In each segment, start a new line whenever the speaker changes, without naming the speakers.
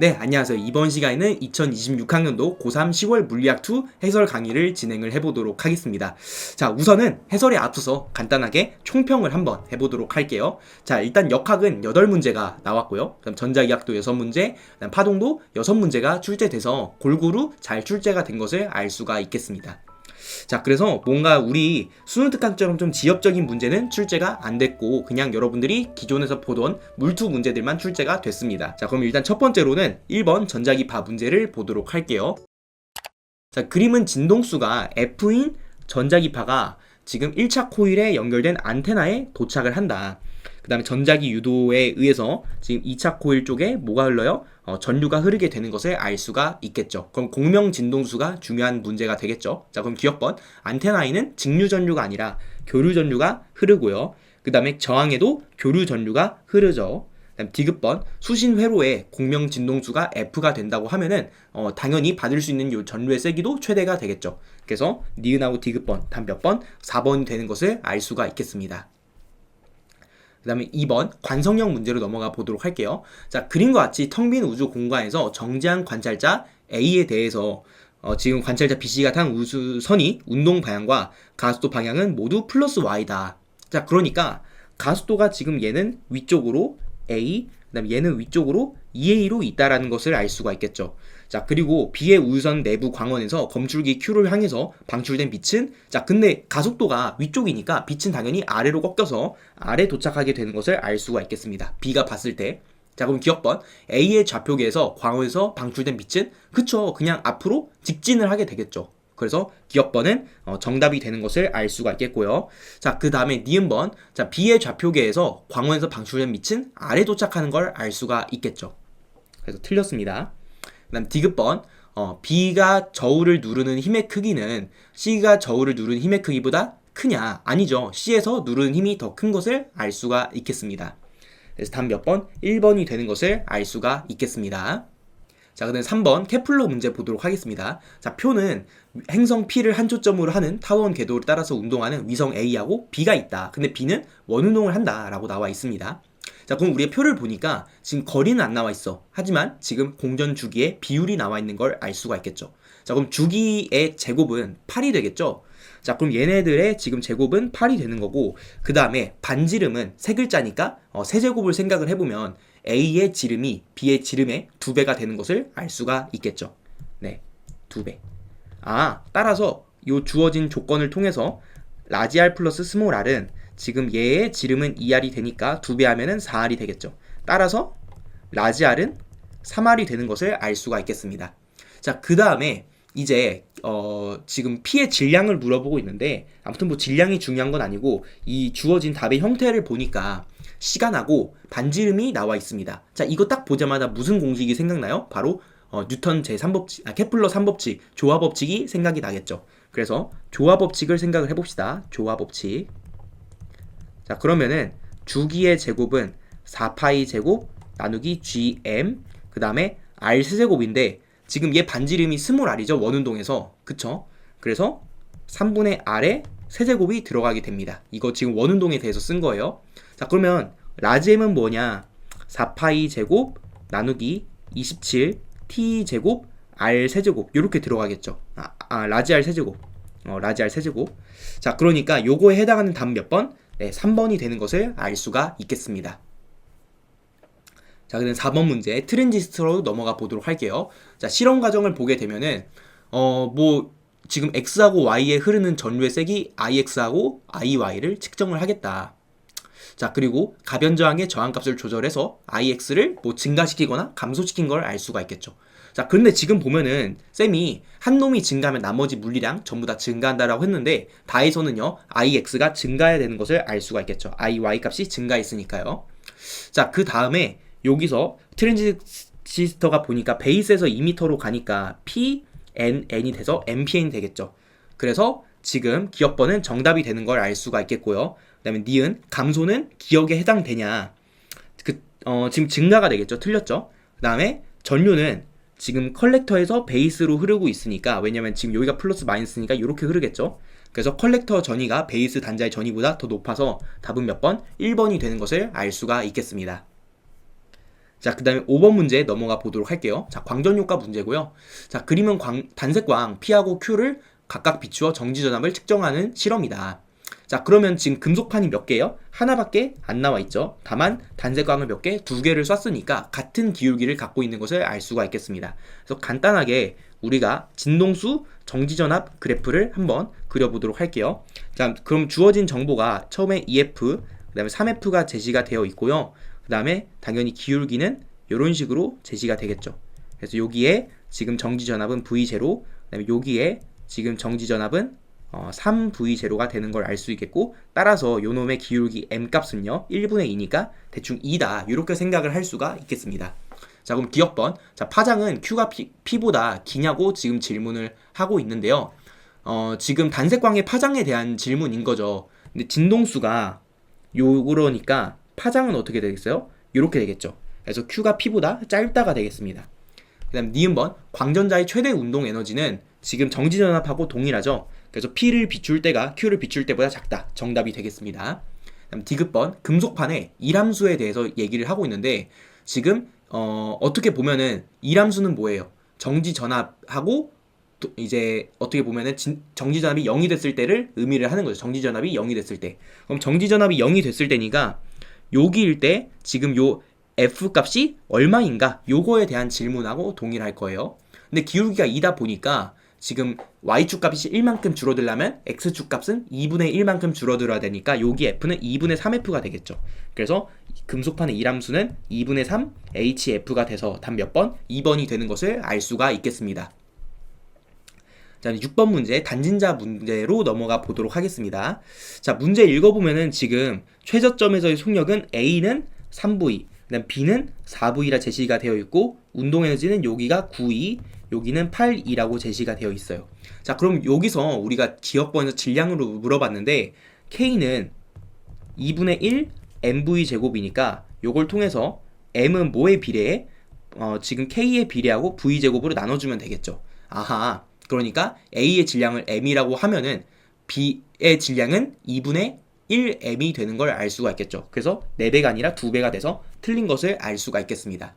네, 안녕하세요. 이번 시간에는 2026학년도 고3 10월 물리학2 해설 강의를 진행을 해보도록 하겠습니다. 자, 우선은 해설에 앞서서 간단하게 총평을 한번 해보도록 할게요. 자, 일단 역학은 8문제가 나왔고요. 그다음 전자기학도 6문제, 그다음 파동도 6문제가 출제돼서 골고루 잘 출제가 된 것을 알 수가 있겠습니다. 자, 그래서 뭔가 우리 수능 특강처럼 좀 지엽적인 문제는 출제가 안 됐고 그냥 여러분들이 기존에서 보던 물투 문제들만 출제가 됐습니다. 자, 그럼 일단 첫 번째로는 1번 전자기파 문제를 보도록 할게요. 자, 그림은 진동수가 F인 전자기파가 지금 1차 코일에 연결된 안테나에 도착을 한다. 그 다음에 전자기 유도에 의해서 지금 2차 코일 쪽에 뭐가 흘러요? 전류가 흐르게 되는 것을 알 수가 있겠죠. 그럼 공명 진동수가 중요한 문제가 되겠죠. 자, 그럼 기억번 안테나에는 직류 전류가 아니라 교류 전류가 흐르고요. 그 다음에 저항에도 교류 전류가 흐르죠. 그다음 디귿번 수신 회로에 공명 진동수가 F가 된다고 하면은 당연히 받을 수 있는 요 전류의 세기도 최대가 되겠죠. 그래서 니은하고 디귿번 답 몇 번? 4번이 되는 것을 알 수가 있겠습니다. 그 다음에 2번 관성형 문제로 넘어가 보도록 할게요. 자, 그림과 같이 텅 빈 우주 공간에서 정지한 관찰자 A에 대해서 지금 관찰자 BC가 탄 우주선이 운동 방향과 가속도 방향은 모두 플러스 Y다. 자, 그러니까 가속도가 지금 얘는 위쪽으로 A, 그 다음에 얘는 위쪽으로 2A로 있다라는 것을 알 수가 있겠죠. 자, 그리고 B의 우주선 내부 광원에서 검출기 Q를 향해서 방출된 빛은, 자, 근데 가속도가 위쪽이니까 빛은 당연히 아래로 꺾여서 아래 도착하게 되는 것을 알 수가 있겠습니다. B가 봤을 때. 자, 그럼 기억번 A의 좌표계에서 광원에서 방출된 빛은 그쵸, 그냥 앞으로 직진을 하게 되겠죠. 그래서 기억번은 정답이 되는 것을 알 수가 있겠고요. 자, 그 다음에 니은번, 자, B의 좌표계에서 광원에서 방출된 빛은 아래 도착하는 걸 알 수가 있겠죠. 그래서 틀렸습니다. 그 다음 디귿번, B가 저울을 누르는 힘의 크기는 C가 저울을 누르는 힘의 크기보다 크냐? 아니죠. C에서 누르는 힘이 더 큰 것을 알 수가 있겠습니다. 그래서 답 몇 번? 1번이 되는 것을 알 수가 있겠습니다. 자, 그다음 3번 케플러 문제 보도록 하겠습니다. 자, 표는 행성 P를 한 초점으로 하는 타원 궤도를 따라서 운동하는 위성 A하고 B가 있다. 근데 B는 원운동을 한다라고 나와 있습니다. 자, 그럼 우리가 표를 보니까 지금 거리는 안 나와 있어. 하지만 지금 공전 주기의 비율이 나와 있는 걸 알 수가 있겠죠. 자, 그럼 주기의 제곱은 8이 되겠죠. 자, 그럼 얘네들의 지금 제곱은 8이 되는 거고, 그 다음에 반지름은 세 글자니까 세제곱을 생각을 해보면 A의 지름이 B의 지름의 2배가 되는 것을 알 수가 있겠죠. 네, 2배. 따라서 요 주어진 조건을 통해서 라지 R 플러스 스몰 r은 지금 얘의 지름은 2R이 되니까 2배 하면은 4R이 되겠죠. 따라서 라지 R은 3R이 되는 것을 알 수가 있겠습니다. 자, 그 다음에 이제 지금 P의 질량을 물어보고 있는데, 아무튼 뭐 질량이 중요한 건 아니고 이 주어진 답의 형태를 보니까 시간하고 반지름이 나와 있습니다. 자, 이거 딱 보자마자 무슨 공식이 생각나요? 바로 뉴턴 제3법칙, 케플러 3법칙, 조화법칙이 생각이 나겠죠. 그래서 조화법칙을 생각을 해봅시다. 조화법칙. 자, 그러면은 주기의 제곱은 4파이 제곱 나누기 gm, 그 다음에 r 세제곱인데 지금 얘 반지름이 스몰 r이죠. 원운동에서. 그쵸? 그래서 3분의 r에 세제곱이 들어가게 됩니다. 이거 지금 원운동에 대해서 쓴 거예요. 자, 그러면 라지 m은 뭐냐? 4파이 제곱 나누기 27 t 제곱 r 세제곱 이렇게 들어가겠죠. 라지 r 세제곱. 라지 r 세제곱. 자, 그러니까 요거에 해당하는 답 몇 번? 네, 3번이 되는 것을 알 수가 있겠습니다. 자, 그다음 4번 문제 트랜지스터로 넘어가 보도록 할게요. 자, 실험 과정을 보게 되면은 뭐 지금 x하고 y에 흐르는 전류의 색이 ix하고 iy를 측정을 하겠다. 자, 그리고 가변 저항의 저항값을 조절해서 ix를 뭐 증가시키거나 감소시킨 걸 알 수가 있겠죠. 자, 그런데 지금 보면은 쌤이 한 놈이 증가하면 나머지 물리량 전부 다 증가한다라고 했는데 다에서는요 ix가 증가해야 되는 것을 알 수가 있겠죠. iy 값이 증가했으니까요. 자, 그 다음에 여기서 트랜지스터가 보니까 베이스에서 2m로 가니까 PNN이 돼서 MPN이 되겠죠. 그래서 지금 기억번은 정답이 되는 걸 알 수가 있겠고요. 그 다음에 니은 감소는 기억에 해당되냐, 지금 증가가 되겠죠. 틀렸죠. 그 다음에 전류는 지금 컬렉터에서 베이스로 흐르고 있으니까, 왜냐면 지금 여기가 플러스 마이너스니까 이렇게 흐르겠죠. 그래서 컬렉터 전위가 베이스 단자의 전위보다 더 높아서 답은 몇 번? 1번이 되는 것을 알 수가 있겠습니다. 자, 그 다음에 5번 문제 넘어가 보도록 할게요. 자, 광전효과 문제고요. 자, 그림은 단색광 P하고 Q를 각각 비추어 정지전압을 측정하는 실험이다. 자, 그러면 지금 금속판이 몇 개예요? 하나밖에 안 나와 있죠. 다만 단색광을 몇 개? 두 개를 쐈으니까 같은 기울기를 갖고 있는 것을 알 수가 있겠습니다. 그래서 간단하게 우리가 진동수 정지전압 그래프를 한번 그려보도록 할게요. 자, 그럼 주어진 정보가 처음에 EF, 그 다음에 3F가 제시가 되어 있고요. 그 다음에 당연히 기울기는 이런 식으로 제시가 되겠죠. 그래서 여기에 지금 정지전압은 V0, 그 다음에 여기에 지금 정지전압은 3V0가 되는 걸 알 수 있겠고, 따라서 요놈의 기울기 M 값은요 1분의 2니까 대충 2다, 이렇게 생각을 할 수가 있겠습니다. 자, 그럼 기억번. 자, 파장은 Q가 P보다 기냐고 지금 질문을 하고 있는데요. 지금 단색광의 파장에 대한 질문인 거죠. 근데 진동수가 요러니까 파장은 어떻게 되겠어요? 이렇게 되겠죠. 그래서 Q가 P보다 짧다가 되겠습니다. 그 다음 니은번. 광전자의 최대 운동 에너지는 지금 정지전압하고 동일하죠. 그래서 P를 비출 때가 Q를 비출 때보다 작다. 정답이 되겠습니다. 그다음 디귿번. 금속판의 이람수에 대해서 얘기를 하고 있는데, 지금 어떻게 보면은 이람수는 뭐예요? 정지전압하고 이제 어떻게 보면은 정지전압이 0이 됐을 때를 의미를 하는 거죠. 정지전압이 0이 됐을 때. 그럼 정지전압이 0이 됐을 때니까 여기일 때 지금 요 F 값이 얼마인가? 요거에 대한 질문하고 동일할 거예요. 근데 기울기가 2다 보니까 지금 Y축 값이 1만큼 줄어들려면 X축 값은 2분의 1만큼 줄어들어야 되니까 여기 F는 2분의 3F가 되겠죠. 그래서 금속판의 이람수는 2분의 3 HF가 돼서 답 몇 번? 2번이 되는 것을 알 수가 있겠습니다. 자, 6번 문제 단진자 문제로 넘어가 보도록 하겠습니다. 자, 문제 읽어보면은 지금 최저점에서의 속력은 A는 3V, 그다음 B는 4V라 제시가 되어 있고, 운동에너지는 여기가 9E, 여기는 8E라고 제시가 되어 있어요. 자, 그럼 여기서 우리가 기억번에서 질량으로 물어봤는데 K는 2분의 1 mv 제곱이니까 요걸 통해서 m은 뭐에 비례해? 지금 K에 비례하고 V 제곱으로 나눠주면 되겠죠. 아하, 그러니까 A의 질량을 m이라고 하면은 B의 질량은 2분의 1m이 되는 걸 알 수가 있겠죠. 그래서 4배가 아니라 2배가 돼서 틀린 것을 알 수가 있겠습니다.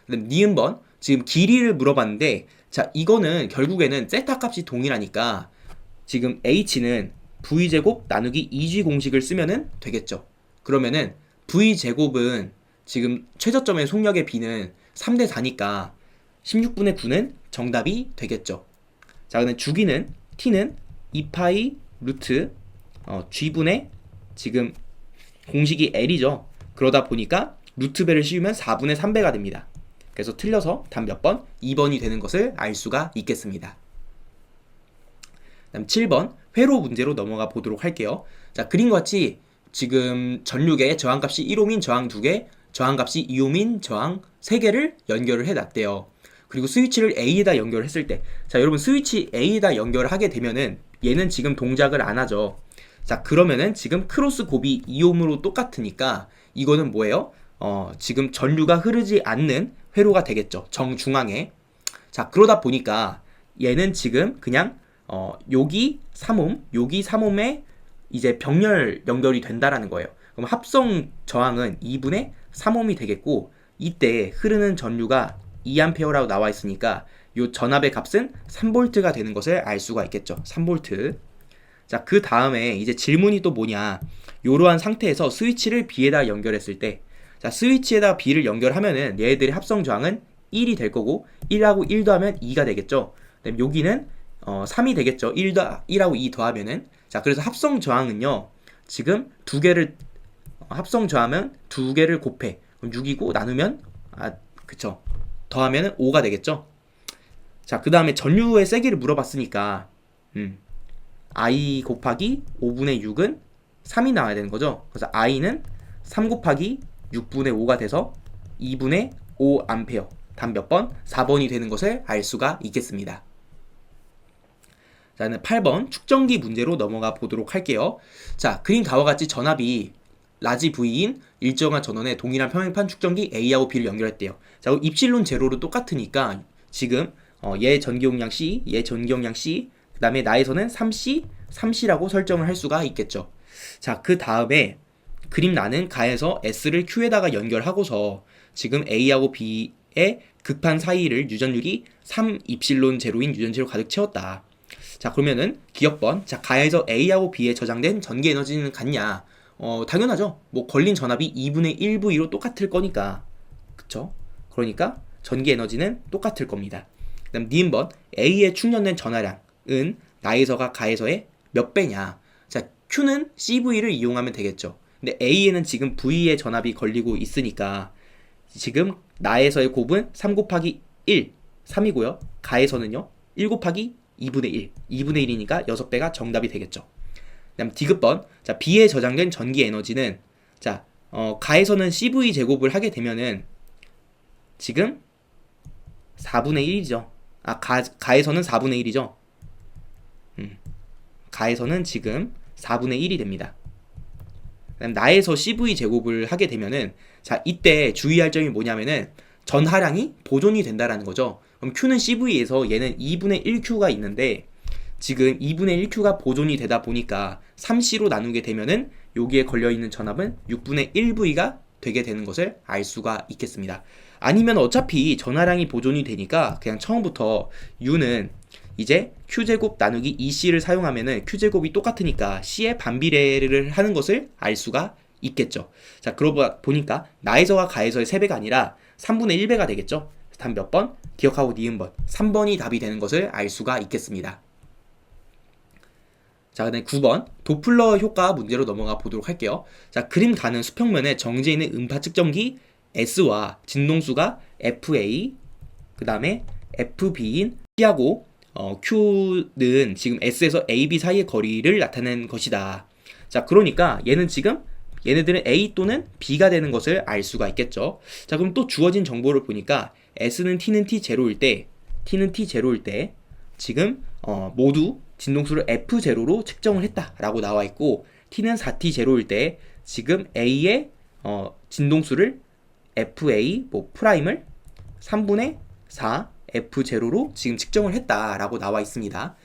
그다음 니은번. 지금 길이를 물어봤는데, 자, 이거는 결국에는 세타 값이 동일하니까 지금 h는 v제곱 나누기 2g 공식을 쓰면은 되겠죠. 그러면은 v제곱은 지금 최저점의 속력의 b는 3대 4니까 16분의 9는 정답이 되겠죠. 자, 근데 주기는 t는 2파이 루트 g분의 지금 공식이 l이죠. 그러다 보니까 루트배를 씌우면 4분의 3배가 됩니다. 그래서 틀려서 답 몇 번? 2번이 되는 것을 알 수가 있겠습니다. 다음 7번 회로 문제로 넘어가 보도록 할게요. 자, 그림과 같이 지금 전류계의 저항값이 1옴인 저항 2개, 저항값이 2옴인 저항 3개를 연결을 해놨대요. 그리고 스위치를 A에다 연결했을 때, 자, 여러분 스위치 A에다 연결을 하게 되면은 얘는 지금 동작을 안 하죠. 자, 그러면은 지금 크로스 곱이 2옴으로 똑같으니까 이거는 뭐예요? 지금 전류가 흐르지 않는 회로가 되겠죠. 정중앙에. 자, 그러다 보니까 얘는 지금 그냥 여기 3옴, 여기 3옴에 이제 병렬 연결이 된다라는 거예요. 그럼 합성 저항은 2분의 3옴이 되겠고, 이때 흐르는 전류가 2A라고 나와 있으니까 이 전압의 값은 3V가 되는 것을 알 수가 있겠죠. 3V. 자, 그 다음에 이제 질문이 또 뭐냐. 이러한 상태에서 스위치를 B에다 연결했을 때, 자, 스위치에다 B를 연결하면은 얘네들의 합성 저항은 1이 될 거고, 1하고 1 더하면 2가 되겠죠. 그다음에 여기는 3이 되겠죠. 1하고 2 더하면은. 자, 그래서 합성 저항은요, 지금 두 개를 합성 저항은 두 개를 곱해. 그럼 6이고 나누면 그쵸. 더하면은 5가 되겠죠. 자, 그 다음에 전류의 세기를 물어봤으니까 I 곱하기 5분의 6은 3이 나와야 되는 거죠. 그래서 I는 3 곱하기 6분의 5가 돼서 2분의 5A. 답 몇 번? 4번이 되는 것을 알 수가 있겠습니다. 자, 8번 축전기 문제로 넘어가 보도록 할게요. 자, 그림 다와 같이 전압이 라지 V인 일정한 전원에 동일한 평행판 축전기 A하고 B를 연결했대요. 자, 그럼 입실론 제로로 똑같으니까 지금 얘 전기용량 C, 얘 전기용량 C, 그 다음에 나에서는 3C, 3C라고 설정을 할 수가 있겠죠. 자, 그 다음에 그림 나는 가에서 S를 Q에다가 연결하고서 지금 A하고 B의 극판 사이를 유전율이 3 입실론 제로인 유전체로 가득 채웠다. 자, 그러면은 기억번. 자, 가에서 A하고 B에 저장된 전기 에너지는 같냐? 당연하죠. 뭐 걸린 전압이 2분의 1V로 똑같을 거니까. 그쵸? 그러니까 전기 에너지는 똑같을 겁니다. 그다음 니은번. A에 충전된 전하량은 나에서가 가에서의 몇 배냐? 자, Q는 CV를 이용하면 되겠죠. 근데 A에는 지금 V의 전압이 걸리고 있으니까 지금 나에서의 곱은 3 곱하기 1, 3이고요. 가에서는요, 1 곱하기 2분의 1, 2분의 1이니까 6배가 정답이 되겠죠. 그다음 디귿번. 자, B에 저장된 전기 에너지는 자, 가에서는 CV 제곱을 하게 되면은 지금 4분의 1이죠. 가에서는 4분의 1이죠. 가에서는 지금 4분의 1이 됩니다. 그다음 나에서 CV 제곱을 하게 되면은 자, 이때 주의할 점이 뭐냐면은 전하량이 보존이 된다라는 거죠. 그럼 Q는 CV에서 얘는 2분의 1Q가 있는데 지금 2분의 1Q가 보존이 되다 보니까 3C로 나누게 되면은 여기에 걸려있는 전압은 6분의 1V가 되게 되는 것을 알 수가 있겠습니다. 아니면 어차피 전하량이 보존이 되니까 그냥 처음부터 U는 이제 Q제곱 나누기 2C를 사용하면은 Q제곱이 똑같으니까 C의 반비례를 하는 것을 알 수가 있겠죠. 자, 그러고 보니까 나에서가 가에서의 3배가 아니라 3분의 1배가 되겠죠. 다음 몇 번? 기억하고 니은번. 3번이 답이 되는 것을 알 수가 있겠습니다. 자, 그다음에 9번 도플러 효과 문제로 넘어가 보도록 할게요. 자, 그림 가는 수평면에 정지해 있는 음파 측정기 S와 진동수가 FA, 그 다음에 FB인 P하고 Q는 지금 S에서 AB 사이의 거리를 나타낸 것이다. 자, 그러니까 얘네들은 A 또는 B가 되는 것을 알 수가 있겠죠. 자, 그럼 또 주어진 정보를 보니까 S는 T는 T0일 때 지금 모두 진동수를 F0로 측정을 했다라고 나와 있고 T는 4T0일 때 지금 A의 진동수를 FA 프라임을 3분의 4 F0로 지금 측정을 했다라고 나와 있습니다.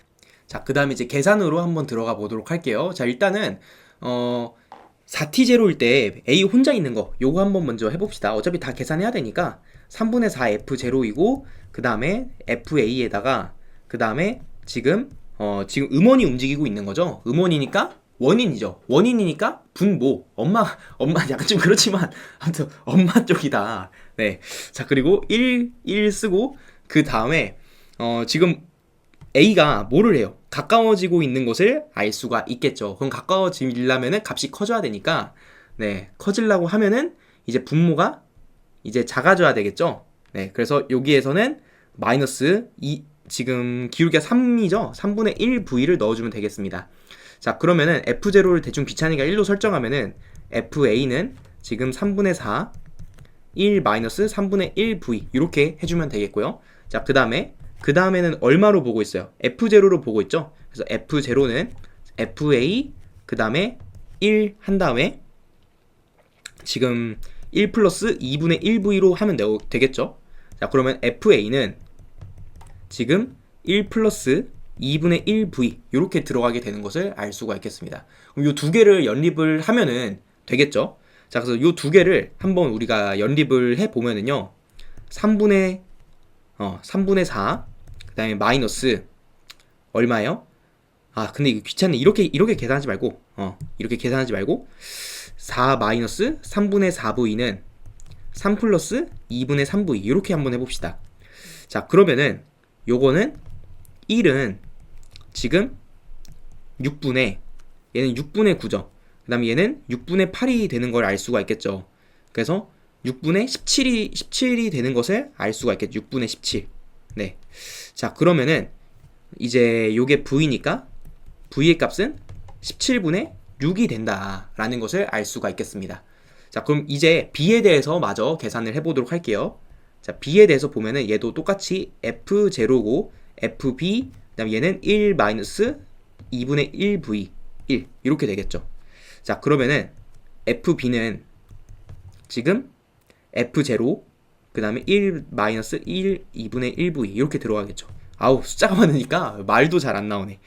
자, 그 다음에 이제 계산으로 한번 들어가 보도록 할게요. 자, 일단은 4T0일 때 A 혼자 있는 거 요거 한번 먼저 해봅시다. 어차피 다 계산해야 되니까 3분의 4 F0이고 그 다음에 FA에다가 그 다음에 지금 음원이 움직이고 있는 거죠. 음원이니까 원인이죠. 원인이니까 분모. 엄마 약간 좀 그렇지만 아무튼 엄마 쪽이다. 네. 자, 그리고 1 쓰고 그 다음에 지금 A가 뭐를 해요? 가까워지고 있는 것을 알 수가 있겠죠. 그럼 가까워지려면은 값이 커져야 되니까 네, 커지려고 하면은 이제 분모가 이제 작아져야 되겠죠. 네, 그래서 여기에서는 마이너스 2 지금 기울기가 3이죠. 3분의 1V를 넣어주면 되겠습니다. 자, 그러면은 F0를 대충 귀찮으니까 1로 설정하면은 FA는 지금 3분의 4 1 마이너스 3분의 1V 이렇게 해주면 되겠고요. 자, 그 다음에는 얼마로 보고 있어요? F0로 보고 있죠? 그래서 F0는 FA 그 다음에 1 한 다음에 지금 1 플러스 2분의 1V로 하면 되겠죠? 자, 그러면 FA는 지금 1 플러스 2분의 1V 이렇게 들어가게 되는 것을 알 수가 있겠습니다. 그럼 이 두 개를 연립을 하면은 되겠죠? 자, 그래서 이 두 개를 한번 우리가 연립을 해 보면은요. 3분의 4 그다음에 마이너스 얼마예요? 아, 근데 이거 귀찮네. 이렇게 계산하지 말고 이렇게 계산하지 말고 4 마이너스 3분의 4V는 3 플러스 2분의 3V 이렇게 한번 해봅시다. 자, 그러면은 요거는 1은 지금 6분의 얘는 6분의 9죠. 그 다음에 얘는 6분의 8이 되는 걸 알 수가 있겠죠. 그래서 6분의 17이 되는 것을 알 수가 있겠죠. 6분의 17. 네. 자, 그러면은 이제 요게 V니까 V의 값은 17분의 6이 된다라는 것을 알 수가 있겠습니다. 자, 그럼 이제 B에 대해서 마저 계산을 해보도록 할게요. 자, B에 대해서 보면은 얘도 똑같이 F0고 FB 그 다음에 얘는 1 마이너스 2분의 1V 1 이렇게 되겠죠. 자, 그러면은 FB는 지금 F0 그 다음에 1 마이너스 1 2분의 1V 이렇게 들어가겠죠. 아우, 숫자가 많으니까 말도 잘 안 나오네.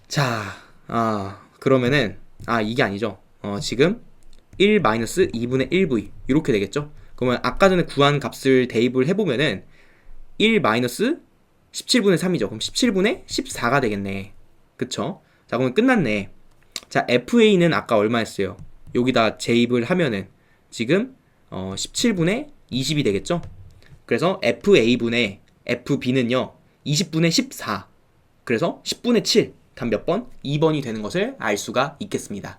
자, 그러면은 이게 아니죠. 지금 1 마이너스 2분의 1V 이렇게 되겠죠. 그러면 아까 전에 구한 값을 대입을 해보면은 1 마이너스 17분의 3이죠. 그럼 17분의 14가 되겠네. 그쵸? 자, 그러면 끝났네. 자, FA는 아까 얼마였어요? 여기다 재입을 하면은 지금 17분의 20이 되겠죠? 그래서 FA분의 FB는요 20분의 14, 그래서 10분의 7, 답 몇 번? 2번이 되는 것을 알 수가 있겠습니다.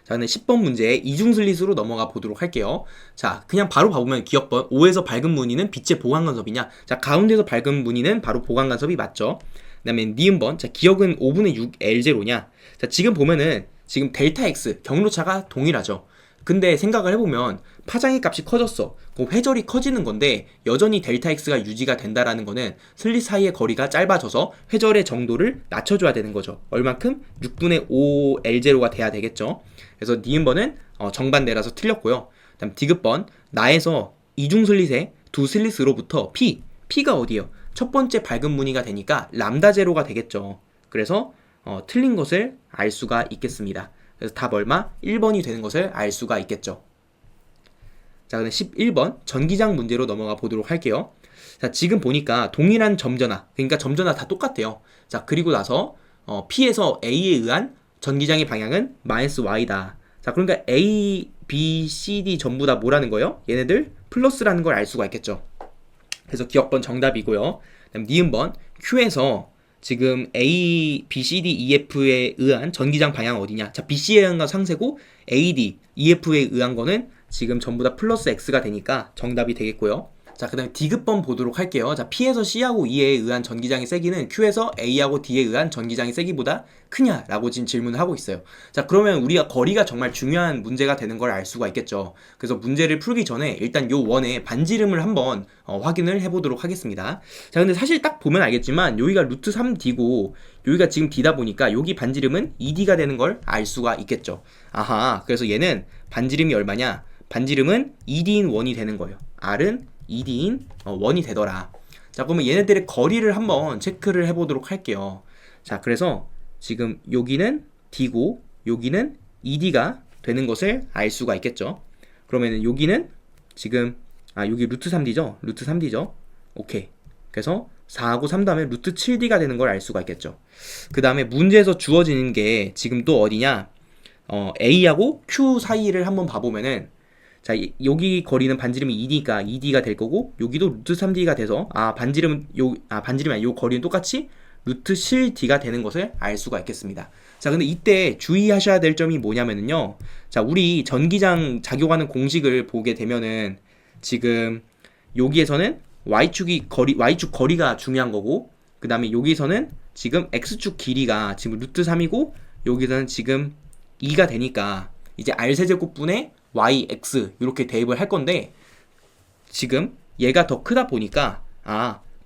자, 근데 10번 문제에 이중슬릿으로 넘어가 보도록 할게요. 자, 그냥 바로 봐보면 기억번 5에서 밝은 무늬는 빛의 보강간섭이냐? 자, 가운데서 밝은 무늬는 바로 보강간섭이 맞죠? 그 다음에 니은번, 자, 기억은 5분의 6 L0냐? 자, 지금 보면은 지금 델타 X 경로차가 동일하죠. 근데 생각을 해보면 파장의 값이 커졌어. 그 회절이 커지는 건데 여전히 델타 X가 유지가 된다라는 거는 슬릿 사이의 거리가 짧아져서 회절의 정도를 낮춰줘야 되는 거죠. 얼만큼? 6분의 5 L0가 돼야 되겠죠. 그래서 니은번은 정반대라서 틀렸고요. 다음 디귿번, 나에서 이중 슬릿의 두 슬릿으로부터 P가 어디예요? 첫 번째 밝은 무늬가 되니까 람다 제로가 되겠죠. 그래서 틀린 것을 알 수가 있겠습니다. 그래서 답 얼마? 1번이 되는 것을 알 수가 있겠죠. 자, 그럼 11번 전기장 문제로 넘어가 보도록 할게요. 자, 지금 보니까 동일한 점전화, 그러니까 점전화 다 똑같대요. 자, 그리고 나서 P에서 A에 의한 전기장의 방향은 마이너스 Y다. 자, 그러니까 A, B, C, D 전부 다 뭐라는 거예요? 얘네들 플러스라는 걸 알 수가 있겠죠. 그래서 기억번 정답이고요. 그다음 니은번 Q에서 지금 A, B, C, D, E, F에 의한 전기장 방향 어디냐? 자, B, C에 의한 건 상세고 A, D, E, F에 의한 거는 지금 전부 다 플러스 X가 되니까 정답이 되겠고요. 자, 그 다음에 디귿번 보도록 할게요. 자, P에서 C하고 E에 의한 전기장의 세기는 Q에서 A하고 D에 의한 전기장의 세기보다 크냐? 라고 지금 질문을 하고 있어요. 자, 그러면 우리가 거리가 정말 중요한 문제가 되는 걸 알 수가 있겠죠. 그래서 문제를 풀기 전에 일단 요 원의 반지름을 한번 확인을 해보도록 하겠습니다. 자, 근데 사실 딱 보면 알겠지만 여기가 루트 3D고 여기가 지금 D다 보니까 여기 반지름은 2D가 되는 걸 알 수가 있겠죠. 아하, 그래서 얘는 반지름이 얼마냐? 반지름은 2D인 원이 되는 거예요. R은 2D인 원이 되더라. 자, 그러면 얘네들의 거리를 한번 체크를 해보도록 할게요. 자, 그래서 지금 여기는 D고 여기는 2D가 되는 것을 알 수가 있겠죠. 그러면은 여기는 지금 여기 루트 3D죠. 루트 3D죠. 오케이. 그래서 4하고 3 다음에 루트 7D가 되는 걸 알 수가 있겠죠. 그 다음에 문제에서 주어지는 게 지금 또 어디냐? A하고 Q 사이를 한번 봐보면은 자, 여기 거리는 반지름이 2D가 2D가 될 거고 여기도 루트 3D가 돼서 반지름이 아니라 요 거리는 똑같이 루트 7D가 되는 것을 알 수가 있겠습니다. 자, 근데 이때 주의하셔야 될 점이 뭐냐면요. 자, 우리 전기장 작용하는 공식을 보게 되면은 지금 여기에서는 Y축 거리가 중요한 거고 그 다음에 여기서는 지금 X축 길이가 지금 루트 3이고 여기서는 지금 2가 되니까 이제 R세제곱분의 YX 이렇게 대입을 할 건데 지금 얘가 더 크다 보니까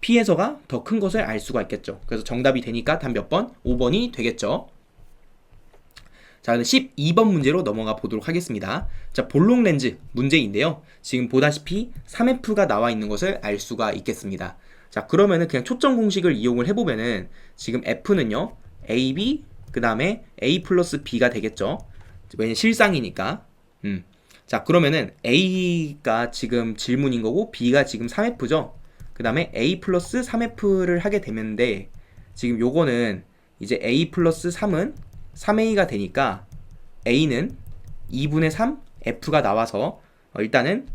P에서가 더 큰 것을 알 수가 있겠죠. 그래서 정답이 되니까 답 몇 번? 5번이 되겠죠. 자, 12번 문제로 넘어가 보도록 하겠습니다. 자, 볼록 렌즈 문제인데요. 지금 보다시피 3F가 나와 있는 것을 알 수가 있겠습니다. 자, 그러면은 그냥 초점 공식을 이용을 해보면은 지금 F는요 AB 그 다음에 A 플러스 B가 되겠죠. 왜냐면 실상이니까. 자, 그러면은 A가 지금 질문인 거고 B가 지금 3F죠. 그 다음에 A 플러스 3F를 하게 되는데 지금 요거는 이제 A 플러스 3은 3A가 되니까 A는 2분의 3 F가 나와서 일단은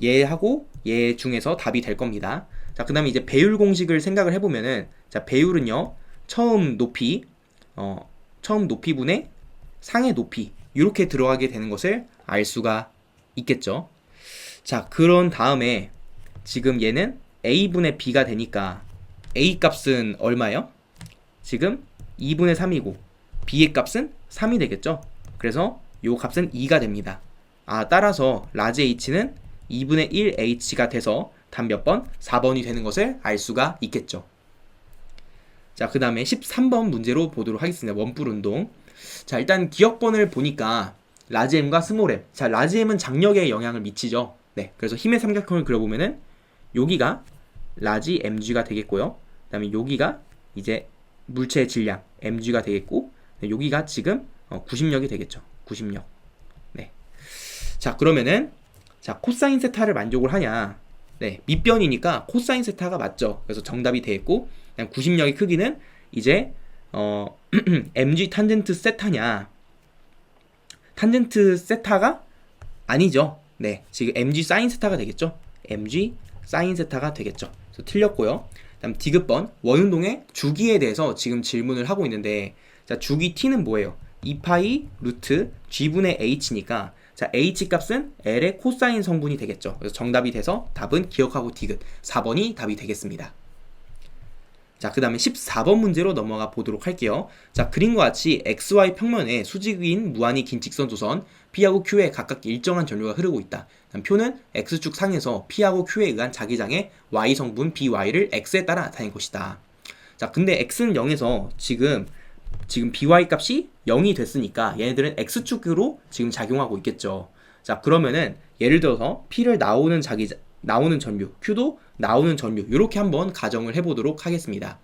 얘하고 얘 중에서 답이 될 겁니다. 자, 그 다음에 이제 배율 공식을 생각을 해보면은 자, 배율은요 처음 높이분의 상의 높이 이렇게 들어가게 되는 것을 알 수가 있겠죠. 자, 그런 다음에 지금 얘는 A분의 B가 되니까 A 값은 얼마예요? 지금 2분의 3이고 B의 값은 3이 되겠죠. 그래서 요 값은 2가 됩니다. 따라서 라지 H는 2분의 1H가 돼서 답 몇 번? 4번이 되는 것을 알 수가 있겠죠. 자, 그 다음에 13번 문제로 보도록 하겠습니다. 원뿔 운동. 자, 일단 기억번을 보니까 라지 M과 스몰 m. 자, 라지 M은 장력에 영향을 미치죠. 네, 그래서 힘의 삼각형을 그려보면은 여기가 라지 mg가 되겠고요. 그 다음에 여기가 이제 물체의 질량 mg가 되겠고, 네, 여기가 지금 구심력이 되겠죠. 구심력. 네. 자, 그러면은 자, 코사인 세타를 만족을 하냐? 네, 밑변이니까 코사인 세타가 맞죠. 그래서 정답이 되겠고, 그냥 구심력의 크기는 이제 mg 탄젠트 세타냐? 탄젠트 세타가 아니죠. 네, 지금 mg 사인 세타가 되겠죠. mg 사인 세타가 되겠죠. 그래서 틀렸고요. 다음 디귿번 원운동의 주기에 대해서 지금 질문을 하고 있는데, 자, 주기 t는 뭐예요? 2파이 루트 g분의 h니까, 자, h 값은 l의 코사인 성분이 되겠죠. 그래서 정답이 돼서 답은 기억하고 디귿 4번이 답이 되겠습니다. 자, 그 다음에 14번 문제로 넘어가 보도록 할게요. 자, 그림과 같이 XY 평면에 수직인 무한히 긴 직선 조선 P하고 Q에 각각 일정한 전류가 흐르고 있다. 표는 X축 상에서 P하고 Q에 의한 자기장의 Y 성분 BY를 X에 따라 나타낸 것이다. 자, 근데 X는 0에서 지금 BY 값이 0이 됐으니까 얘네들은 X축으로 지금 작용하고 있겠죠. 자, 그러면은 예를 들어서 P를 나오는 전류, Q도 나오는 전류, 이렇게 한번 가정을 해보도록 하겠습니다.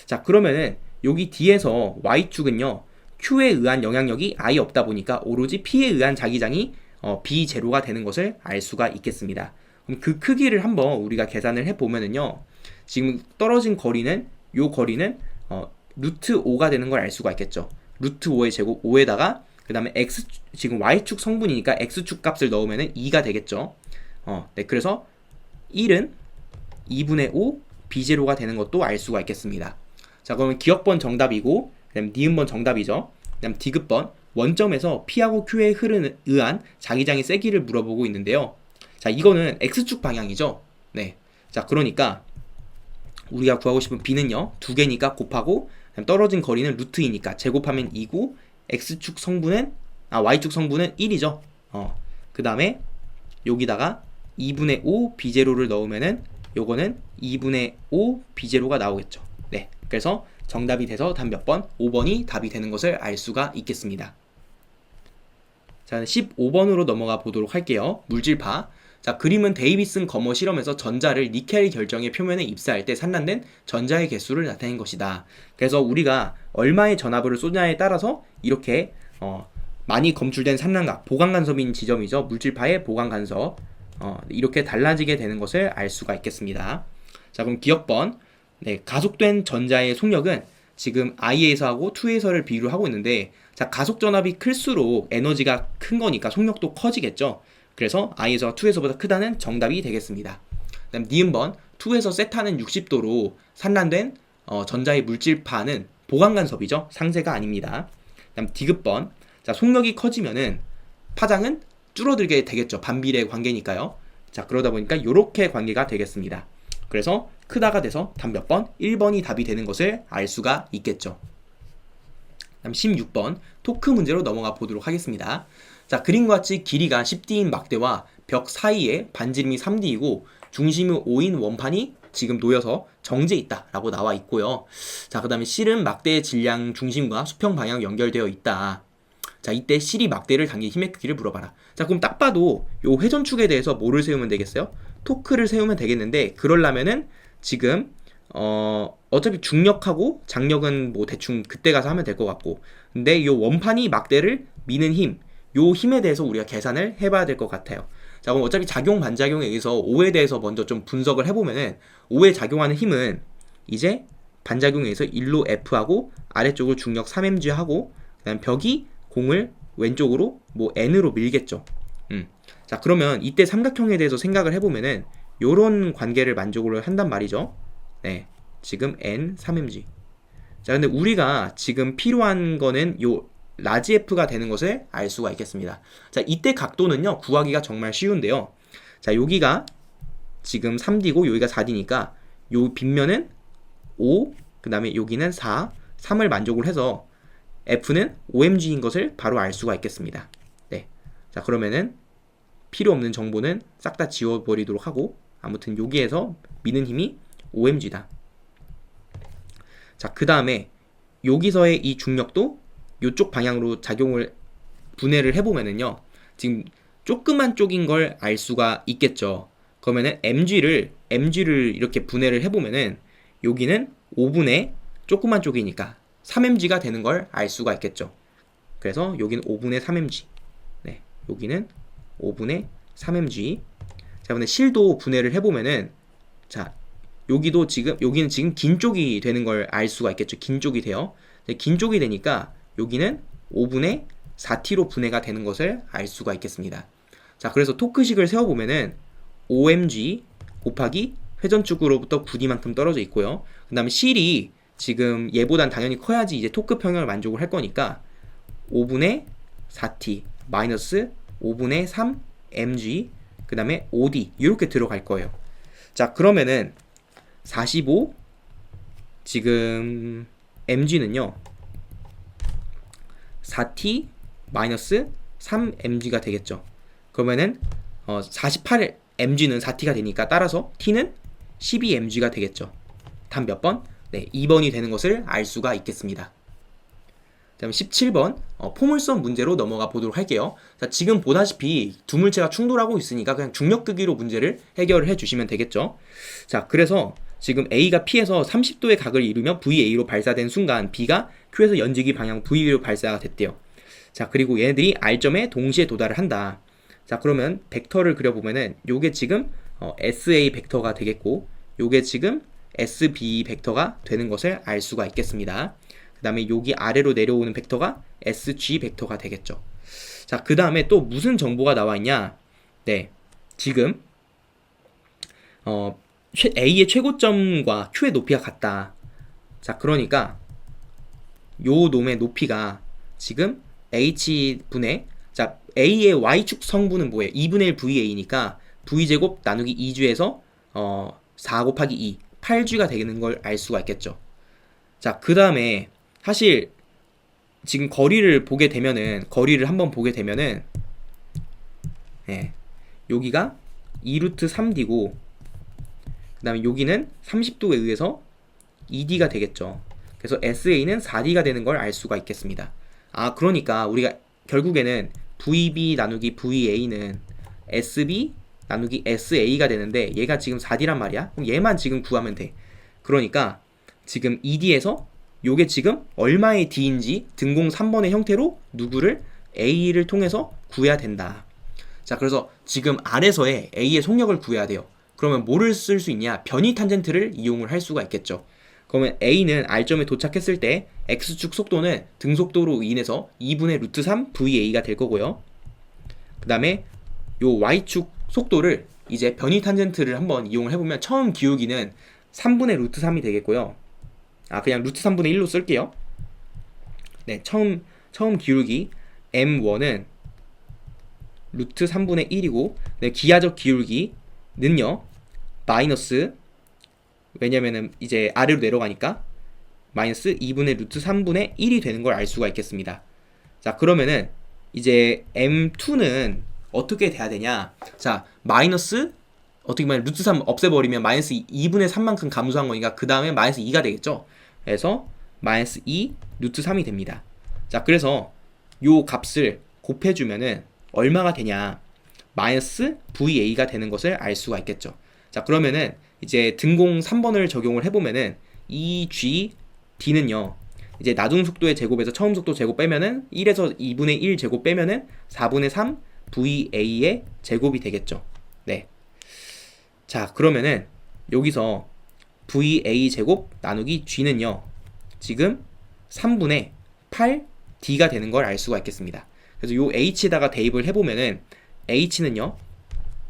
자, 그러면은 여기 D에서 Y축은요, Q에 의한 영향력이 아예 없다 보니까 오로지 P에 의한 자기장이 B0가 되는 것을 알 수가 있겠습니다. 그럼 그 크기를 한번 우리가 계산을 해보면은요, 지금 떨어진 거리는, 요 거리는 루트 5가 되는 걸 알 수가 있겠죠. 루트 5의 제곱 5에다가 그 다음에 지금 Y축 성분이니까 X축 값을 넣으면은 2가 되겠죠. 네, 그래서 1은 2분의 5 B0가 되는 것도 알 수가 있겠습니다. 자, 그러면 기억번 정답이고, 그 다음 니은번 정답이죠. 그 다음 디귿번 원점에서 P하고 Q에 의한 자기장의 세기를 물어보고 있는데요. 자, 이거는 X축 방향이죠. 네. 자, 그러니까 우리가 구하고 싶은 B는요, 두 개니까 곱하고, 떨어진 거리는 루트 2니까 제곱하면 2고, X축 성분은, Y축 성분은 1이죠. 그 다음에 여기다가 2분의 5 B0를 넣으면은 요거는 2분의 5 B0가 나오겠죠. 네. 그래서 정답이 돼서 답 몇 번? 5번이 답이 되는 것을 알 수가 있겠습니다. 자, 15번으로 넘어가 보도록 할게요. 물질파. 자, 그림은 데이비슨 거머 실험에서 전자를 니켈 결정의 표면에 입사할 때 산란된 전자의 개수를 나타낸 것이다. 그래서 우리가 얼마의 전하부를 쏘냐에 따라서 이렇게 많이 검출된 산란각, 보강간섭인 지점이죠. 물질파의 보강간섭. 이렇게 달라지게 되는 것을 알 수가 있겠습니다. 자, 그럼 기억번. 네, 가속된 전자의 속력은 지금 I에서 하고 2에서를 비교를 하고 있는데, 자, 가속 전압이 클수록 에너지가 큰 거니까 속력도 커지겠죠. 그래서 I에서 2에서보다 크다는 정답이 되겠습니다. 그다음 니은번 2에서 세타는 60도로 산란된 전자의 물질파는 보강간섭이죠. 상세가 아닙니다. 그다음 디귿번. 자, 속력이 커지면은 파장은 줄어들게 되겠죠. 반비례 관계니까요. 자, 그러다 보니까 이렇게 관계가 되겠습니다. 그래서 크다가 돼서 답 몇 번? 1번이 답이 되는 것을 알 수가 있겠죠. 다음 16번 토크 문제로 넘어가 보도록 하겠습니다. 자, 그림과 같이 길이가 10D인 막대와 벽 사이에 반지름이 3D이고 중심이 5인 원판이 지금 놓여서 정지해 있다 라고 나와 있고요. 자, 그 다음에 실은 막대의 질량 중심과 수평 방향 연결되어 있다. 자, 이때 실이 막대를 당긴 힘의 크기를 물어봐라. 자, 그럼 딱 봐도 요 회전축에 대해서 뭐를 세우면 되겠어요? 토크를 세우면 되겠는데, 그러려면은 지금 어차피 중력하고 장력은 뭐 대충 그때 가서 하면 될 것 같고, 근데 요 원판이 막대를 미는 힘, 요 힘에 대해서 우리가 계산을 해봐야 될 것 같아요. 자, 그럼 어차피 작용 반작용에 의해서 O에 대해서 먼저 좀 분석을 해보면은, O에 작용하는 힘은 이제 반작용에 의해서 1로 F하고 아래쪽으로 중력 3mg 하고, 그다음 벽이 공을 왼쪽으로 뭐 n으로 밀겠죠. 자, 그러면 이때 삼각형에 대해서 생각을 해보면은 요런 관계를 만족을 한단 말이죠. 네, 지금 n 3mg. 자, 근데 우리가 지금 필요한 거는 요 라지 f가 되는 것을 알 수가 있겠습니다. 자, 이때 각도는요 구하기가 정말 쉬운데요. 자, 여기가 지금 3D고 여기가 4D니까 요 빗면은 5, 그 다음에 여기는 4, 3을 만족을 해서 F는 OMG인 것을 바로 알 수가 있겠습니다. 네. 자, 그러면은 필요 없는 정보는 싹 다 지워버리도록 하고, 아무튼 여기에서 미는 힘이 OMG다. 자, 그 다음에 여기서의 이 중력도 이쪽 방향으로 작용을 분해를 해보면은요, 지금 조그만 쪽인 걸 알 수가 있겠죠. 그러면은 mg를 이렇게 분해를 해보면은 여기는 5분의 조그만 쪽이니까 3mg가 되는 걸 알 수가 있겠죠. 그래서 여기는 5분의 3mg, 네, 여기는 5분의 3mg. 자, 근데 실도 분해를 해보면은, 자, 여기는 지금 긴 쪽이 되는 걸 알 수가 있겠죠. 긴 쪽이 돼요. 긴 쪽이 되니까 여기는 5분의 4t로 분해가 되는 것을 알 수가 있겠습니다. 자, 그래서 토크식을 세워보면은 5mg 곱하기 회전축으로부터 9d만큼 떨어져 있고요. 그 다음에 실이 지금 얘보단 당연히 커야지 이제 토크 평형을 만족을 할 거니까 5분의 4t 마이너스 5분의 3mg 그 다음에 5d 이렇게 들어갈 거예요. 자, 그러면은 45 지금 mg는요 4t 마이너스 3mg가 되겠죠. 그러면은 48mg는 4t가 되니까 따라서 t는 12mg가 되겠죠. 답 몇 번? 네, 2번이 되는 것을 알 수가 있겠습니다. 다음 17번 포물선 문제로 넘어가 보도록 할게요. 자, 지금 보다시피 두 물체가 충돌하고 있으니까 그냥 중력극위로 문제를 해결을 해주시면 되겠죠. 자, 그래서 지금 A가 P에서 30도의 각을 이루며 VA로 발사된 순간 B가 Q에서 연지기 방향 VB로 발사가 됐대요. 자, 그리고 얘네들이 R점에 동시에 도달을 한다. 자, 그러면 벡터를 그려보면은 요게 지금 SA 벡터가 되겠고 요게 지금 SB 벡터가 되는 것을 알 수가 있겠습니다. 그 다음에 여기 아래로 내려오는 벡터가 SG 벡터가 되겠죠. 자, 그 다음에 또 무슨 정보가 나와 있냐? 네, 지금 A의 최고점과 Q의 높이가 같다. 자, 그러니까 요 놈의 높이가 지금 H분의, 자, A의 Y축 성분은 뭐예요? 2분의 1 VA니까 V제곱 나누기 2G에서 4 곱하기 2 8G가 되는 걸 알 수가 있겠죠. 자, 그 다음에 사실 지금 거리를 한번 보게 되면은 네, 여기가 2루트 3D고 그 다음에 여기는 30도에 의해서 2D가 되겠죠. 그래서 SA는 4D가 되는 걸 알 수가 있겠습니다. 아, 그러니까 우리가 결국에는 VB 나누기 VA는 SB 나누기 SA가 되는데 얘가 지금 4D란 말이야. 그럼 얘만 지금 구하면 돼. 그러니까 지금 2D에서 요게 지금 얼마의 D인지 등공 3번의 형태로 누구를 A를 통해서 구해야 된다. 자, 그래서 지금 R에서의 A의 속력을 구해야 돼요. 그러면 뭐를 쓸 수 있냐? 변이 탄젠트를 이용을 할 수가 있겠죠. 그러면 A는 R점에 도착했을 때 X축 속도는 등속도로 인해서 2분의 루트 3 VA가 될 거고요. 그 다음에 요 Y축 속도를 이제 변이 탄젠트를 한번 이용을 해보면 처음 기울기는 3분의 루트 3이 되겠고요. 아, 그냥 루트 3분의 1로 쓸게요. 네, 처음 기울기 M1은 루트 3분의 1이고 네, 기하적 기울기는요 마이너스, 왜냐면은 이제 아래로 내려가니까 마이너스 2분의 루트 3분의 1이 되는 걸 알 수가 있겠습니다. 자, 그러면은 이제 M2는 어떻게 돼야 되냐? 자, 마이너스 어떻게 보면 루트 3 없애버리면 마이너스 2분의 3만큼 감소한 거니까 그 다음에 마이너스 2가 되겠죠. 그래서 마이너스 2 루트 3이 됩니다. 자, 그래서 요 값을 곱해주면은 얼마가 되냐? 마이너스 VA가 되는 것을 알 수가 있겠죠. 자, 그러면은 이제 등공 3번을 적용을 해보면은 이 GD는요 이제 나중 속도의 제곱에서 처음 속도 제곱 빼면은 1에서 2분의 1 제곱 빼면은 4분의 3 VA의 제곱이 되겠죠. 네. 자, 그러면은 여기서 VA 제곱 나누기 G는요 지금 3분의 8D가 되는 걸 알 수가 있겠습니다. 그래서 요 H에다가 대입을 해보면은 H는요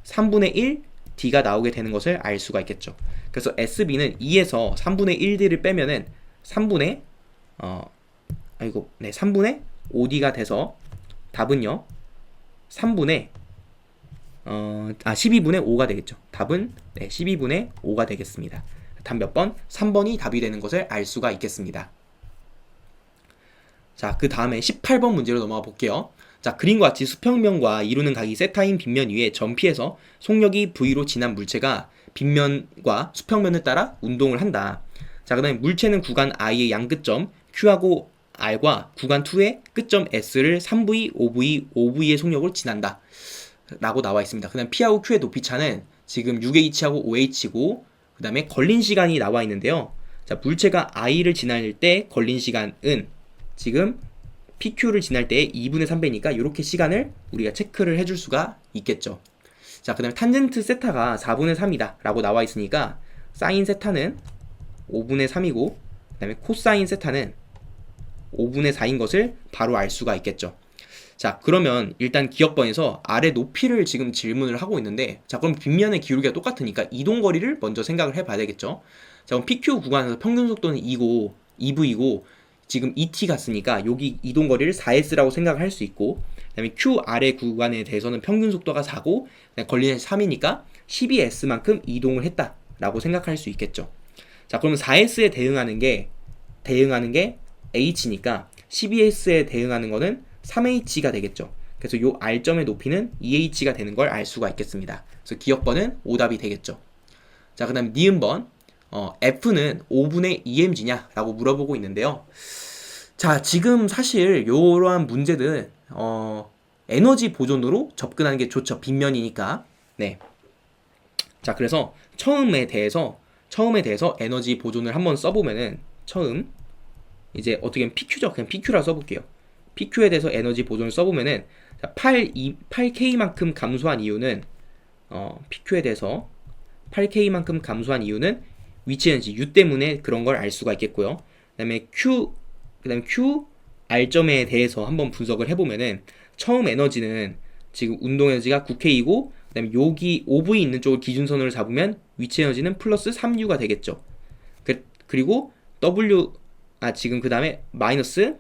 3분의 1 D가 나오게 되는 것을 알 수가 있겠죠. 그래서 SB는 2에서 3분의 1D를 빼면은 3분의 3분의 5D가 돼서 답은요 12분의 5가 되겠죠. 답은 12분의 5가 되겠습니다. 답 몇 번? 3번이 답이 되는 것을 알 수가 있겠습니다. 자, 그 다음에 18번 문제로 넘어가 볼게요. 자, 그림과 같이 수평면과 이루는 각이 세타인 빗면 위에 점피해서 속력이 V로 지난 물체가 빗면과 수평면을 따라 운동을 한다. 자, 그 다음에 물체는 구간 I의 양끝점 Q하고 R과 구간 2의 끝점 S를 3V, 5V, 5V의 속력으로 지난다 라고 나와 있습니다. 그 다음 P하고 Q의 높이차는 지금 6H하고 5H고 그 다음에 걸린 시간이 나와 있는데요. 자, 물체가 I를 지날 때 걸린 시간은 지금 PQ를 지날 때의 2분의 3배니까 이렇게 시간을 우리가 체크를 해줄 수가 있겠죠. 자, 그 다음에 탄젠트 세타가 4분의 3이다 라고 나와 있으니까 사인 세타는 5분의 3이고 그 다음에 코사인 세타는 5분의 4인 것을 바로 알 수가 있겠죠. 자, 그러면 일단 기억번에서 아래 높이를 지금 질문을 하고 있는데, 자, 그럼 빗면의 기울기가 똑같으니까 이동거리를 먼저 생각을 해봐야 되겠죠. 자, 그럼 PQ 구간에서 평균 속도는 2고 2V이고 지금 ET 갔으니까 여기 이동거리를 4S라고 생각을 할 수 있고, 그 다음에 Q 아래 구간에 대해서는 평균 속도가 4고 걸리는 3이니까 12S만큼 이동을 했다 라고 생각할 수 있겠죠. 자, 그러면 4S에 대응하는 게 H니까 12S에 대응하는 거는 3H가 되겠죠. 그래서 요 R점의 높이는 2H가 되는 걸 알 수가 있겠습니다. 그래서 기억번은 오답이 되겠죠. 자, 그 다음에 니은번 F는 5분의 2mg냐 라고 물어보고 있는데요. 자, 지금 사실 요러한 문제들은 에너지 보존으로 접근하는 게 좋죠. 빗면이니까. 네. 자, 그래서 처음에 대해서 에너지 보존을 한번 써보면은 이제 어떻게 보면 PQ죠. 그냥 PQ라 써볼게요. PQ에 대해서 에너지 보존을 써보면은 8K만큼 감소한 이유는 PQ에 대해서 8K만큼 감소한 이유는 위치 에너지 U 때문에 그런 걸 알 수가 있겠고요. 그다음에 Q R점에 대해서 한번 분석을 해보면은 처음 에너지는 지금 운동 에너지가 9K이고 그다음에 여기 OV 있는 쪽을 기준선으로 잡으면 위치 에너지는 플러스 3U가 되겠죠. 그리고 지금 그 다음에 마이너스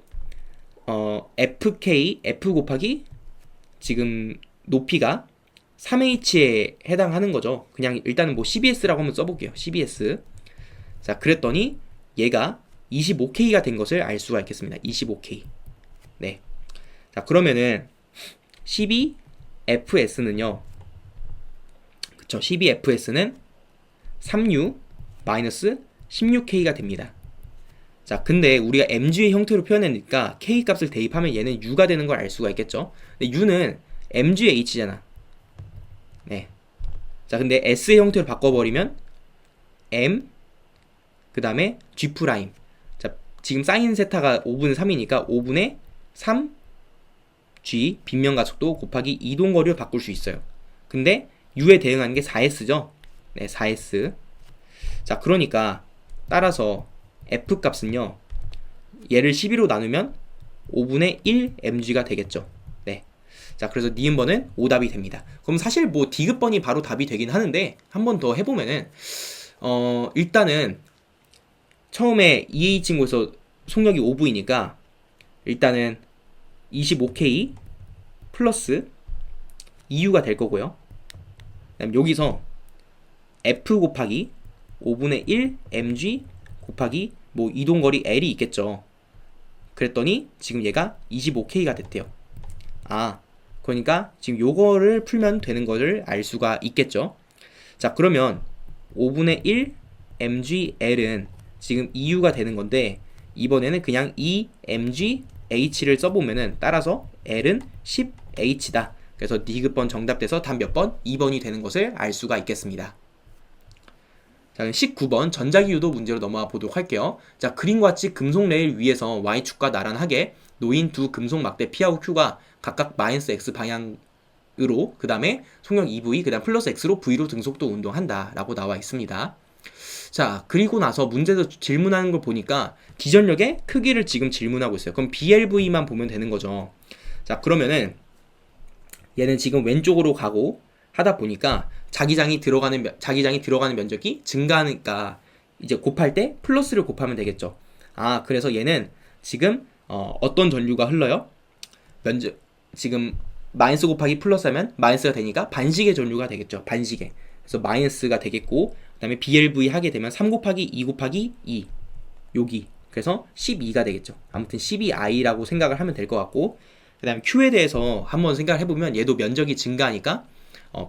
F 곱하기 지금 높이가 3H에 해당하는 거죠. 그냥 일단은 뭐 CBS라고 한번 써볼게요. CBS. 자, 그랬더니 얘가 25K가 된 것을 알 수가 있겠습니다. 25K. 네. 자, 그러면은 12FS는요. 그쵸. 12FS는 3U 마이너스 16K가 됩니다. 자, 근데 우리가 mg의 형태로 표현하니까 k 값을 대입하면 얘는 u가 되는 걸 알 수가 있겠죠. 근데 u는 mg의 h잖아. 네. 자, 근데 s의 형태로 바꿔버리면 m 그 다음에 g 프라임. 자, 지금 사인 세타가 5분의 3이니까 5분의 3 g 빗면 가속도 곱하기 이동거리로 바꿀 수 있어요. 근데 u에 대응하는 게 4s죠. 네, 4s. 자, 그러니까 따라서 F 값은요, 얘를 12로 나누면 5분의 1 mg가 되겠죠. 네. 자, 그래서 니은번은 오답이 됩니다. 그럼 사실 뭐 디귿번이 바로 답이 되긴 하는데 한 번 더 해보면은 일단은 처음에 EH인곳에서 속력이 5V니까 일단은 25K 플러스 2U가 될 거고요. 그다음 여기서 F 곱하기 5분의 1 mg 곱하기 뭐 이동거리 L이 있겠죠. 그랬더니 지금 얘가 25K가 됐대요. 아, 그러니까 지금 요거를 풀면 되는 거를 알 수가 있겠죠. 자, 그러면 5분의 1 mgL은 지금 EU가 되는 건데 이번에는 그냥 2mgH를 써보면은 따라서 L은 10H다. 그래서 디귿번 정답돼서 답 몇 번? 2번이 되는 것을 알 수가 있겠습니다. 자, 19번 전자기 유도 문제로 넘어가 보도록 할게요. 자, 그림과 같이 금속 레일 위에서 Y축과 나란하게 놓인 두 금속 막대 P하고 Q가 각각 마이너스 X 방향으로 그 다음에 속력 2V 그 다음 플러스 X로 V로 등속도 운동한다 라고 나와 있습니다. 자, 그리고 나서 문제에서 질문하는 걸 보니까 기전력의 크기를 지금 질문하고 있어요. 그럼 BLV만 보면 되는 거죠. 자, 그러면은 얘는 지금 왼쪽으로 가고 하다 보니까 자기장이 들어가는 면적이 증가하니까 이제 곱할 때 플러스를 곱하면 되겠죠. 아, 그래서 얘는 지금 어떤 전류가 흘러요? 지금 마이너스 곱하기 플러스 하면 마이너스가 되니까 반식의 전류가 되겠죠. 반식의. 그래서 마이너스가 되겠고 그 다음에 BLV 하게 되면 3 곱하기 2 곱하기 2 여기 그래서 12가 되겠죠. 아무튼 12i라고 생각을 하면 될 것 같고 그 다음에 Q에 대해서 한번 생각을 해보면 얘도 면적이 증가하니까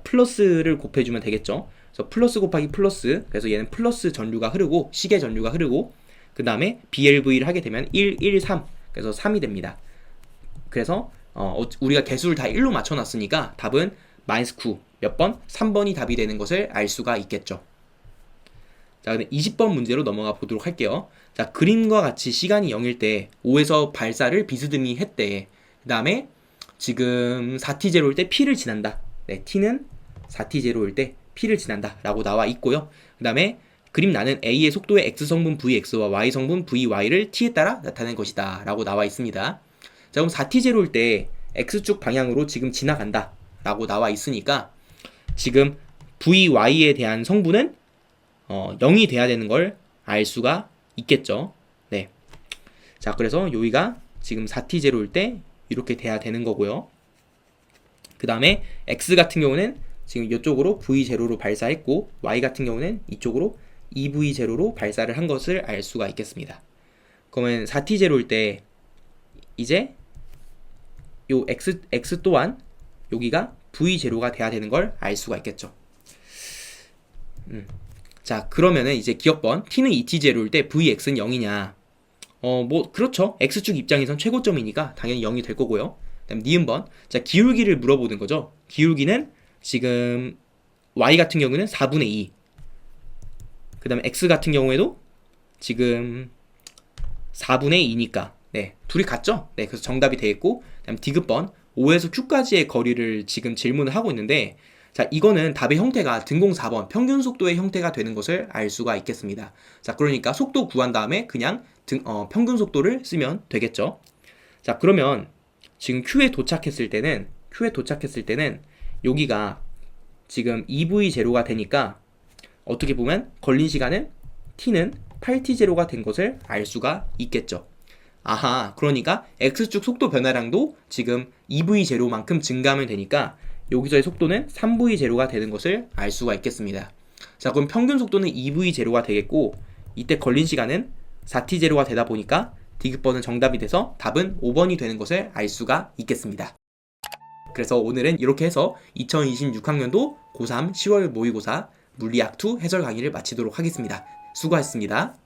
플러스를 곱해주면 되겠죠. 그래서 플러스 곱하기 플러스 그래서 얘는 플러스 전류가 흐르고 시계 전류가 흐르고 그 다음에 BLV를 하게 되면 1, 1, 3 그래서 3이 됩니다. 그래서 우리가 개수를 다 1로 맞춰놨으니까 답은 마이너스 9 몇 번? 3번이 답이 되는 것을 알 수가 있겠죠. 자, 근데 20번 문제로 넘어가 보도록 할게요. 자, 그림과 같이 시간이 0일 때 5에서 발사를 비스듬히 했대. 그 다음에 지금 4t0일 때 P를 지난다. 네, T는 4t0일 때 p를 지난다 라고 나와 있고요. 그 다음에 그림 나는 a의 속도의 x성분 vx와 y성분 vy를 t에 따라 나타낸 것이다 라고 나와 있습니다. 자, 그럼 4t0일 때 x축 방향으로 지금 지나간다 라고 나와 있으니까 지금 vy에 대한 성분은 0이 돼야 되는 걸 알 수가 있겠죠. 네. 자, 그래서 여기가 지금 4t0일 때 이렇게 돼야 되는 거고요. 그 다음에 x 같은 경우는 지금 이쪽으로 v0로 발사했고 y 같은 경우는 이쪽으로 EV0로 발사를 한 것을 알 수가 있겠습니다. 그러면 4t0일 때 이제 요 x 또한 여기가 v0가 돼야 되는 걸 알 수가 있겠죠. 자, 그러면은 이제 기억번 t는 2t0일 때 vx는 0이냐? 뭐 그렇죠. x축 입장에선 최고점이니까 당연히 0이 될 거고요. 그다음 니은번. 자, 기울기를 물어보는 거죠. 기울기는 지금 y 같은 경우는 4분의 2. 그 다음에 x 같은 경우에도 지금 4분의 2니까 네, 둘이 같죠? 네, 그래서 정답이 되겠고, 그 다음 디귿번 5에서 q까지의 거리를 지금 질문을 하고 있는데, 자, 이거는 답의 형태가 등공 4번 평균 속도의 형태가 되는 것을 알 수가 있겠습니다. 자, 그러니까 속도 구한 다음에 그냥 평균 속도를 쓰면 되겠죠. 자, 그러면 지금 Q에 도착했을 때는 여기가 지금 EV0가 되니까 어떻게 보면 걸린 시간은 t는 8t0가 된 것을 알 수가 있겠죠. 아하, 그러니까 x축 속도 변화량도 지금 EV0만큼 증가하면 되니까 여기서의 속도는 3v0가 되는 것을 알 수가 있겠습니다. 자, 그럼 평균 속도는 EV0가 되겠고, 이때 걸린 시간은 4t0가 되다 보니까 디귿번은 정답이 돼서 답은 5번이 되는 것을 알 수가 있겠습니다. 그래서 오늘은 이렇게 해서 2026학년도 고3 10월 모의고사 물리학2 해설 강의를 마치도록 하겠습니다. 수고하셨습니다.